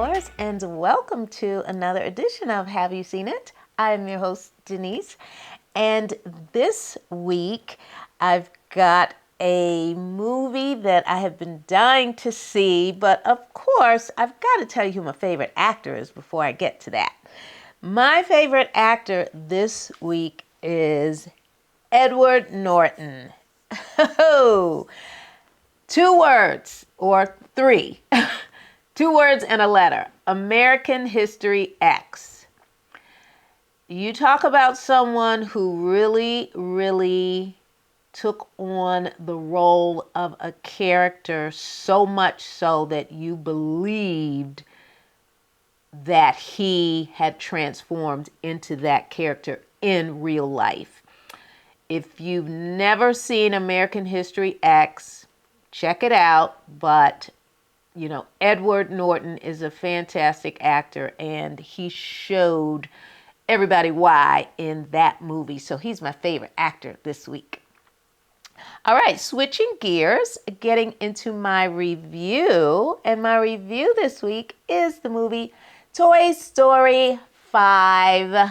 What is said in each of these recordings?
moviegoers, and welcome to another edition of Have You Seen It? I'm your host, Denise, and this week I've got a movie that I have been dying to see, but of course, I've got to tell you who my favorite actor is before I get to that. My favorite actor this week is Edward Norton. Oh, 2 words or 3. 2 words and a letter. American History X. You talk about someone who really took on the role of a character so much so that you believed that he had transformed into that character in real life. If you've never seen American History X, check it out, but Edward Norton is a fantastic actor, and he showed everybody why in that movie. So he's my favorite actor this week. All right, switching gears, getting into my review. And my review this week is the movie Toy Story 5.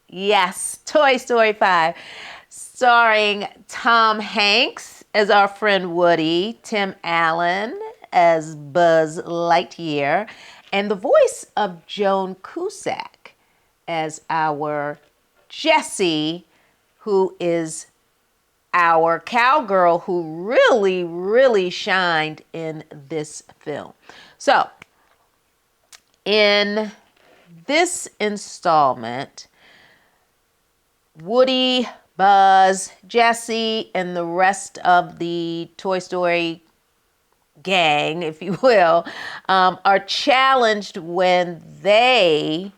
Yes, Toy Story 5. Starring Tom Hanks as our friend Woody, Tim Allen as Buzz Lightyear, and the voice of Joan Cusack as our Jessie, who is our cowgirl who really shined in this film. So, in this installment, Woody, Buzz, Jessie, and the rest of the Toy Story gang, if you will, are challenged when they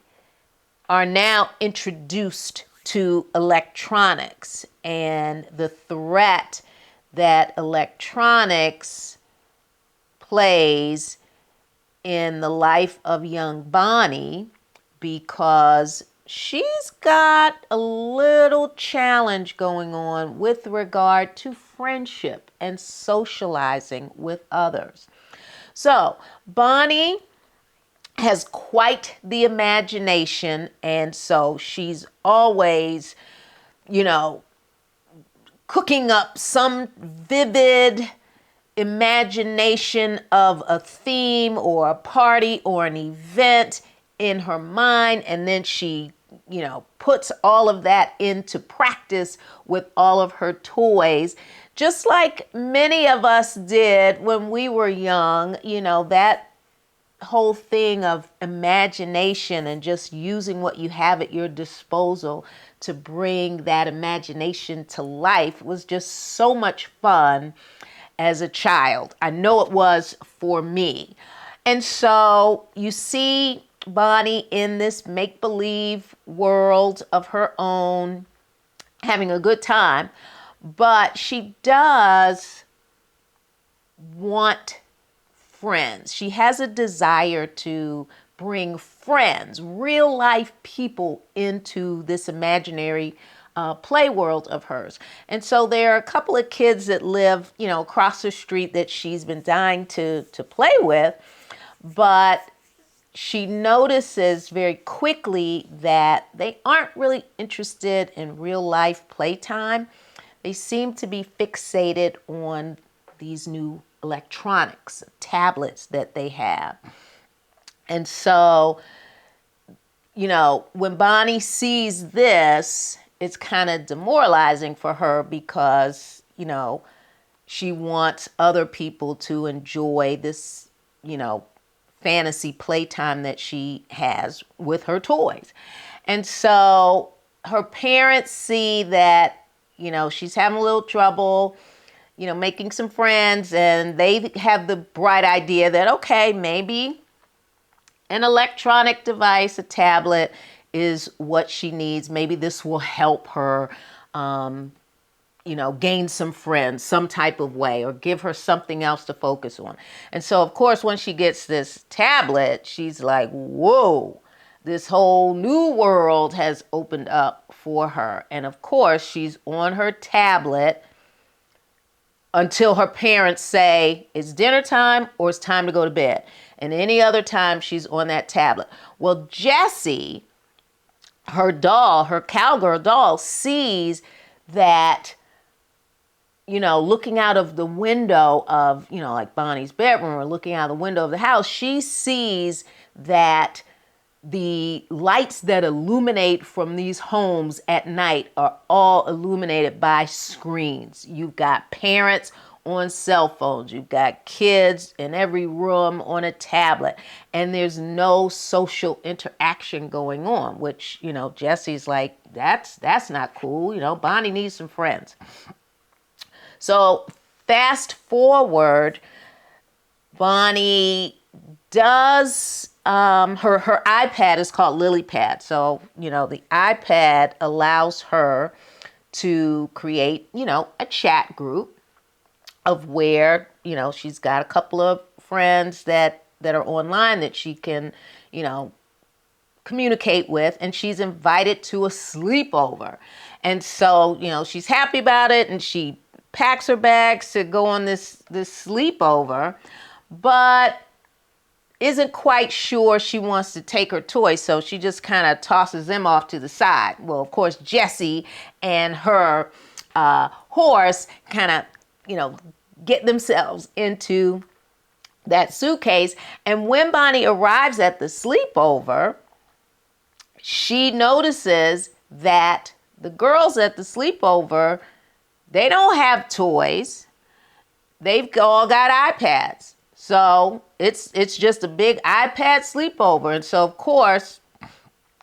are now introduced to electronics and the threat that electronics plays in the life of young Bonnie, because she's got a little challenge going on with regard to friendship and socializing with others. So, Bonnie has quite the imagination, and so she's always, cooking up some vivid imagination of a theme or a party or an event in her mind, and then she puts all of that into practice with all of her toys, just like many of us did when we were young. That whole thing of imagination and just using what you have at your disposal to bring that imagination to life was just so much fun as a child. I know it was for me. And so you see Bonnie in this make-believe world of her own, having a good time, but she does want friends. She has a desire to bring friends, real life people, into this imaginary play world of hers. And so there are a couple of kids that live, across the street that she's been dying to play with, but she notices very quickly that they aren't really interested in real life playtime. They seem to be fixated on these new electronics, tablets that they have. And so, when Bonnie sees this, it's kind of demoralizing for her because, she wants other people to enjoy this, fantasy playtime that she has with her toys. And so her parents see that, she's having a little trouble, making some friends, and they have the bright idea that, okay, maybe an electronic device, a tablet, is what she needs. Maybe this will help her, gain some friends some type of way, or give her something else to focus on. And so, of course, when she gets this tablet, she's like, whoa, this whole new world has opened up for her. And of course, she's on her tablet until her parents say it's dinner time or it's time to go to bed. and any other time she's on that tablet. Well, Jessie, her doll, her cowgirl doll, sees that, looking out of the window of, like Bonnie's bedroom, or looking out the window of the house, she sees that the lights that illuminate from these homes at night are all illuminated by screens. You've got parents on cell phones, you've got kids in every room on a tablet, and there's no social interaction going on, which, Jessie's like, that's not cool. Bonnie needs some friends. So fast forward, Bonnie does, her iPad is called LilyPad. So, the iPad allows her to create, a chat group of where, she's got a couple of friends that are online that she can, communicate with, and she's invited to a sleepover. And so, she's happy about it, and she packs her bags to go on this sleepover, but isn't quite sure she wants to take her toys, so she just kind of tosses them off to the side. Well, of course, Jessie and her horse kind of, get themselves into that suitcase. And when Bonnie arrives at the sleepover, she notices that the girls at the sleepover, they don't have toys. They've all got iPads. So it's just a big iPad sleepover. And so, of course,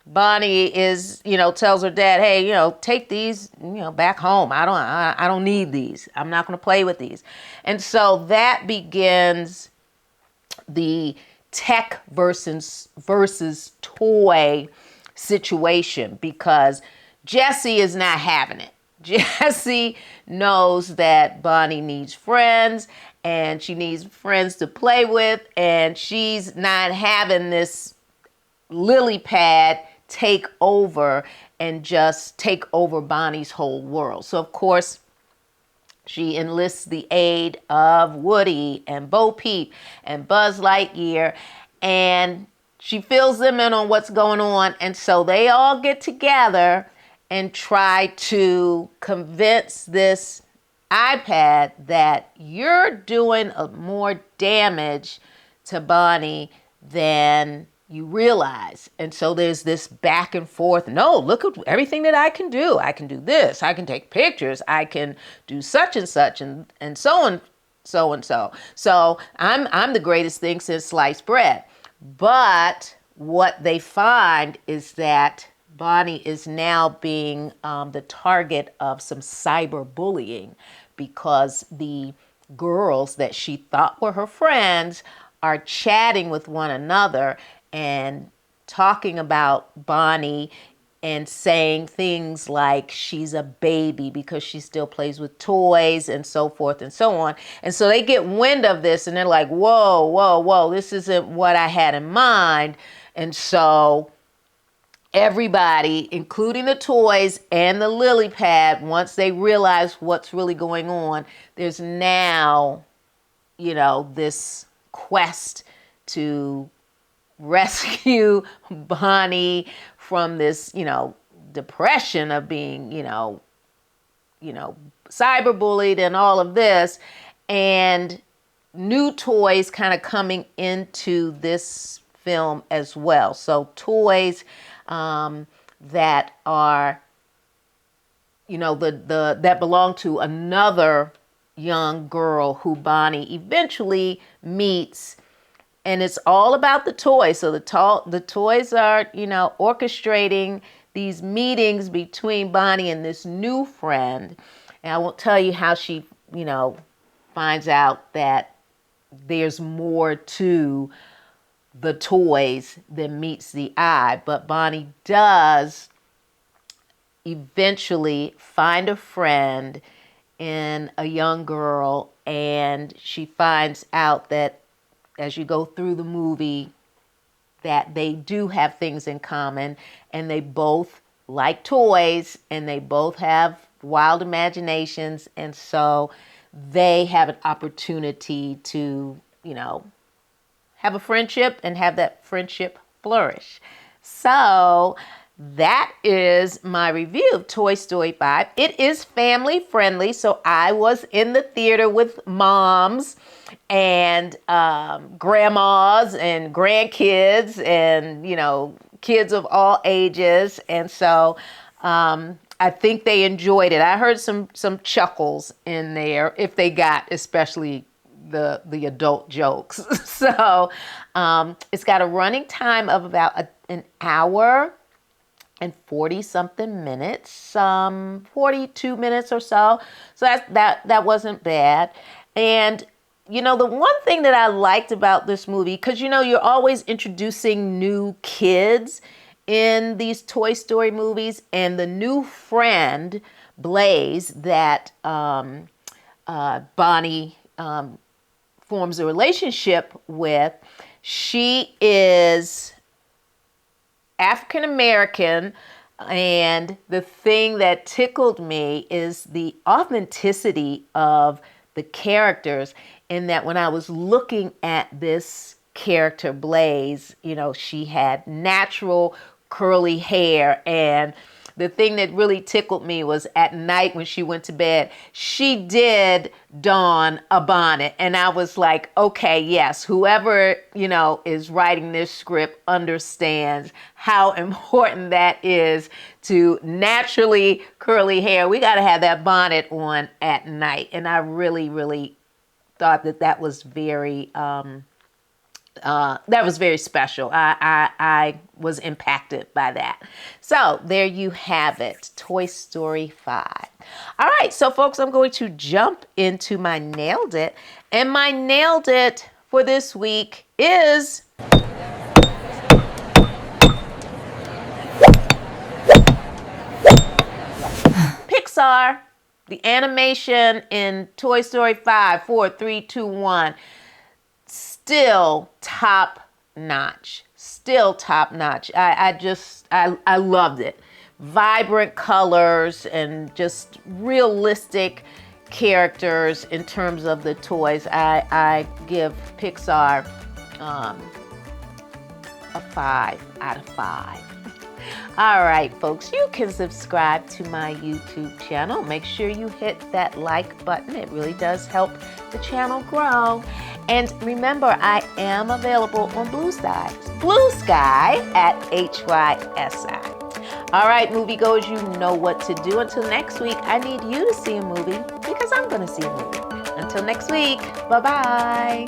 Bonnie tells her dad, hey, take these, back home. I don't need these. I'm not going to play with these. And so that begins the tech versus toy situation, because Jessie is not having it. Jessie knows that Bonnie needs friends, and she needs friends to play with, and she's not having this LilyPad take over and just take over Bonnie's whole world. So, of course, she enlists the aid of Woody and Bo Peep and Buzz Lightyear, and she fills them in on what's going on. And so they all get together and try to convince this iPad that you're doing more damage to Bonnie than you realize. And so there's this back and forth. No, look at everything that I can do. I can do this. I can take pictures. I can do such and such and so and so and so. So I'm the greatest thing since sliced bread. But what they find is that Bonnie is now being the target of some cyberbullying, because the girls that she thought were her friends are chatting with one another and talking about Bonnie and saying things like she's a baby because she still plays with toys and so forth and so on. And so they get wind of this and they're like, whoa, whoa, whoa, this isn't what I had in mind. And so everybody, including the toys and the LilyPad, once they realize what's really going on, there's now, this quest to rescue Bonnie from this, depression of being, cyberbullied and all of this, and new toys kind of coming into this film as well. So toys that are, that belong to another young girl who Bonnie eventually meets. And it's all about the toys. So the toys are, orchestrating these meetings between Bonnie and this new friend. And I won't tell you how she, finds out that there's more to the toys than meets the eye. But Bonnie does eventually find a friend in a young girl, and she finds out that as you go through the movie that they do have things in common, and they both like toys, and they both have wild imaginations, and so they have an opportunity to, have a friendship and have that friendship flourish. So that is my review of Toy Story 5. It is family friendly, so I was in the theater with moms and grandmas and grandkids and, kids of all ages. And so I think they enjoyed it. I heard some chuckles in there, if they got especially the adult jokes. So it's got a running time of about an hour and 40 something minutes, 42 minutes or so. So that wasn't bad. And the one thing that I liked about this movie, because you're always introducing new kids in these Toy Story movies, and the new friend Blaze that Bonnie forms a relationship with, she is African American, and the thing that tickled me is the authenticity of the characters, in that when I was looking at this character Blaze, she had natural curly hair, and the thing that really tickled me was at night when she went to bed, she did don a bonnet. And I was like, okay, yes, whoever, is writing this script understands how important that is to naturally curly hair. We got to have that bonnet on at night. And I really, really thought that was very special. I was impacted by that. So there you have it, Toy Story 5. All right, so folks, I'm going to jump into my Nailed It. And my Nailed It for this week is Pixar. The animation in Toy Story 5, 4, 3, 2, 1. Still top notch. Still top notch. I loved it. Vibrant colors and just realistic characters in terms of the toys. I give Pixar a 5 out of 5. All right, folks, you can subscribe to my YouTube channel. Make sure you hit that like button. It really does help the channel grow. And remember, I am available on BlueSky. BlueSky at HYSI. All right, moviegoers, you know what to do. Until next week, I need you to see a movie because I'm going to see a movie. Until next week, bye-bye.